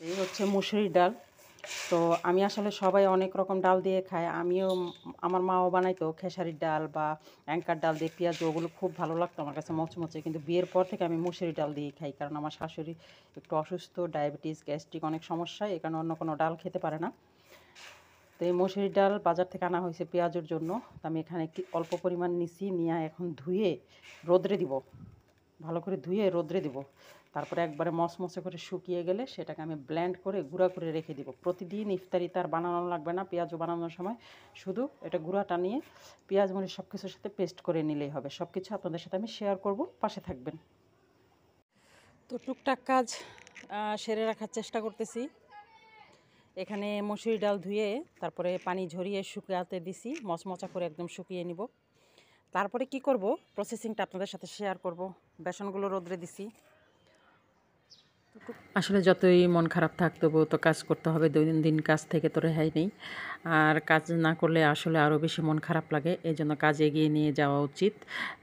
এই হচ্ছে মুসুরির ডাল। তো আমি আসলে সবাই অনেক রকম ডাল দিয়ে খায়। আমিও আমার মাও বানাইতো খেসারির ডাল বা অ্যাঙ্কার ডাল দিয়ে পেঁয়াজ, ওগুলো খুব ভালো লাগতো আমার কাছে মচমচে। কিন্তু বিয়ের পর থেকে আমি মুসুরির ডাল দিয়েই খাই, কারণ আমার শাশুড়ি একটু অসুস্থ, ডায়াবেটিস, গ্যাস্ট্রিক অনেক সমস্যা, এই কারণে অন্য কোনো ডাল খেতে পারে না। তো এই মুসুরির ডাল বাজার থেকে আনা হয়েছে পেঁয়াজের জন্য। তো আমি এখানে একটি অল্প পরিমাণ নিছি, নিয়ে এখন ধুয়ে রোদ্রে দিব, ভালো করে ধুয়ে রোদ্রে দিব। তারপরে একবারে মচমচে করে শুকিয়ে গেলে সেটাকে আমি ব্লেন্ড করে গুঁড়া করে রেখে দিব। প্রতিদিন ইফতারিতে আর বানানো লাগবে না, পেঁয়াজও বানানোর সময় শুধু এটা গুঁড়াটা নিয়ে পেঁয়াজ মরিচ সব কিছুর সাথে পেস্ট করে নিলেই হবে। সব কিছু আপনাদের সাথে আমি শেয়ার করব, পাশে থাকবেন। তো টুকটাক কাজ সেরে রাখার চেষ্টা করতেছি। এখানে মসুরি ডাল ধুয়ে তারপরে পানি ঝরিয়ে শুকাতে দিছি, মচমচা করে একদম শুকিয়ে নিব। তারপরে কি করব, প্রসেসিংটা আপনাদের সাথে শেয়ার করব। বেসনগুলো রোদ্রে দিছি। আসলে যতই মন খারাপ থাক তবুও তো কাজ করতে হবে, দৈনন্দিন কাজ থেকে তো রেহাই নেই। আর কাজ না করলে আসলে আরও বেশি মন খারাপ লাগে, এই জন্য কাজ এগিয়ে নিয়ে যাওয়া উচিত,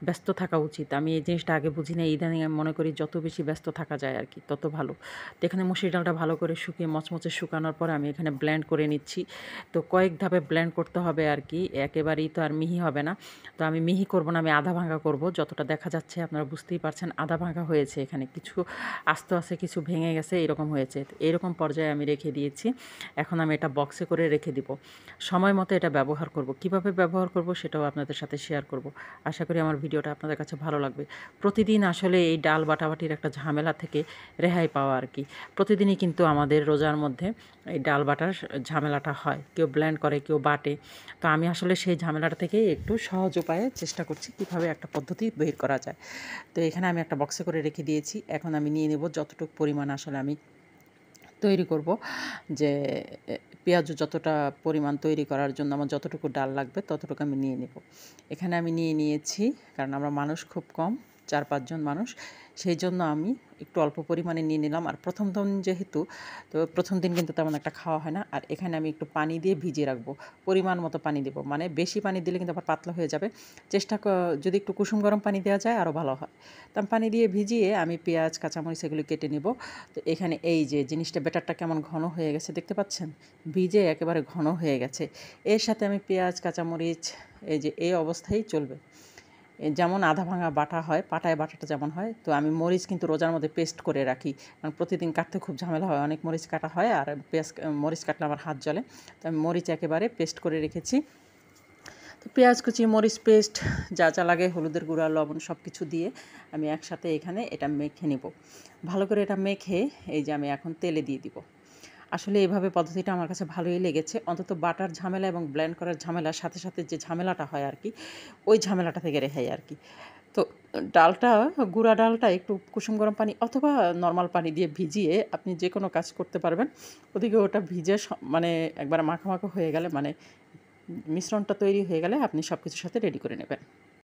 ব্যস্ত থাকা উচিত। আমি এই জিনিসটা আগে বুঝি না, ইদানিং আমি মনে করি যত বেশি ব্যস্ত থাকা যায় আর কি তত ভালো। তো এখানে মুসুরি ডালটা ভালো করে শুকিয়ে মচমচে শুকানোর পরে আমি এখানে ব্লেন্ড করে নিচ্ছি। তো কয়েক ধাপে ব্লেন্ড করতে হবে আর কি, একেবারেই তো আর মিহি হবে না। তো আমি মিহি করব না, আমি আধা ভাঙা করব। যতটা দেখা যাচ্ছে আপনারা বুঝতেই পারছেন, আধা ভাঙা হয়েছে, এখানে কিছু আস্ত আছে, কিছু ভেঙে গেছে, এরকম হয়েছে। এরকম পর্যায়ে আমি রেখে দিয়েছি। এখন আমি এটা বক্সে করে রেখে দিব, সময় মতো এটা ব্যবহার করব। কিভাবে ব্যবহার করব সেটাও আপনাদের সাথে শেয়ার করব। আশা করি আমার ভিডিওটা আপনাদের কাছে ভালো লাগবে। প্রতিদিন আসলে এই ডাল বাটাবাটির একটা ঝামেলা থেকে রেহাই পাওয়া আর কি। প্রতিদিনই কিন্তু আমাদের রোজার মধ্যে এই ডাল বাটার ঝামেলাটা হয়, কেউ ব্লেন্ড করে, কেউ বাটে। তো আমি আসলে সেই ঝামেলাটা থেকে একটু সহজ উপায়ে চেষ্টা করছি কীভাবে একটা পদ্ধতি বের করা যায়। তো এখানে আমি একটা বক্সে করে রেখে দিয়েছি। এখন আমি নিয়ে নেব যতটুকু পরিমাণ আসলে আমি তৈরি করব, যে পেঁয়াজু যতটা পরিমাণ তৈরি করার জন্য আমার যতটুকু ডাল লাগবে ততটুকু আমি নিয়ে নেব। এখানে আমি নিয়ে নিয়েছি, কারণ আমরা মানুষ খুব কম, 4-5 জন মানুষ, সেই জন্য আমি একটু অল্প পরিমাণে নিয়ে নিলাম। আর প্রথম দিন যেহেতু, তো প্রথম দিন কিন্তু তেমন একটা খাওয়া হয় না। আর এখানে আমি একটু পানি দিয়ে ভিজিয়ে রাখবো, পরিমাণ মতো পানি দেবো, মানে বেশি পানি দিলে কিন্তু আবার পাতলা হয়ে যাবে। যদি একটু কুসুম গরম পানি দেওয়া যায় আরও ভালো হয়। তো আমি পানি দিয়ে ভিজিয়ে আমি পেঁয়াজ কাঁচামরিচ এগুলো কেটে নেব। তো এখানে এই যে জিনিসটা, ব্যাটারটা কেমন ঘন হয়ে গেছে দেখতে পাচ্ছেন, ভিজে একেবারে ঘন হয়ে গেছে। এর সাথে আমি পেঁয়াজ কাঁচামরিচ এই যে এই অবস্থায় চলবে, যেমন আধা ভাঙা বাটা হয়, পাটায় বাটাটা যেমন হয়। তো আমি মরিচ কিন্তু রোজার মধ্যে পেস্ট করে রাখি, কারণ প্রতিদিন কাটতে খুব ঝামেলা হয়, অনেক মরিচ কাটা হয়, আর মরিচ কাটলে আমার হাত জ্বলে। তো আমি মরিচ একেবারে পেস্ট করে রেখেছি। তো পেঁয়াজ কুচি, মরিচ পেস্ট, যা যা লাগে, হলুদের গুঁড়া, লবণ সব কিছু দিয়ে আমি একসাথে এখানে এটা মেখে নেব। ভালো করে এটা মেখে এই যে আমি এখন তেলে দিয়ে দিব। আসলে এভাবে পদ্ধতিটা আমার কাছে ভালোই লেগেছে, অন্তত বাটার ঝামেলা এবং ব্লেন্ড করার ঝামেলার সাথে সাথে যে ঝামেলাটা হয় আর কি, ওই ঝামেলাটা থেকে রেহাই আর কি। তো ডালটা, গুঁড়া ডালটা একটু কুসুম গরম পানি অথবা নর্মাল পানি দিয়ে ভিজিয়ে আপনি যে কোনো কাজ করতে পারবেন। ওদিকে ওটা ভিজে মানে একবার মাখা মাখা হয়ে গেলে, মানে মিশ্রণটা তৈরি হয়ে গেলে আপনি সব কিছুর সাথে রেডি করে নেবেন।